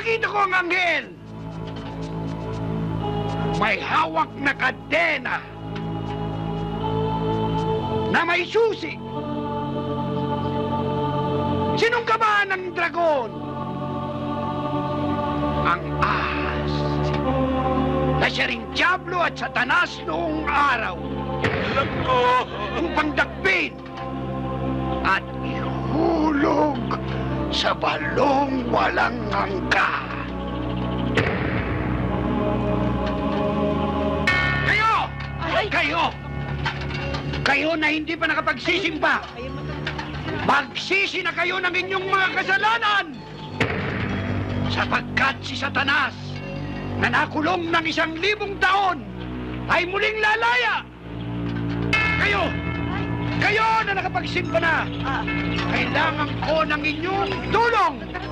nakita ko ang anghel. May hawak na kadena na may susi. Sinong kamahan ng dragon? Ang ahas. Na siya ring Diablo at Satanas noong araw. Alam ko. Upang dakpin at ihulog sa balong walang hanggan. Kayo na hindi pa nakapagsisimba. Magsisi na kayo ng inyong mga kasalanan. Sapagkat si Satanas na nakulong ng 1,000 taon ay muling lalaya. Kayo na nakapagsimba na, kailangan ko ng inyong tulong.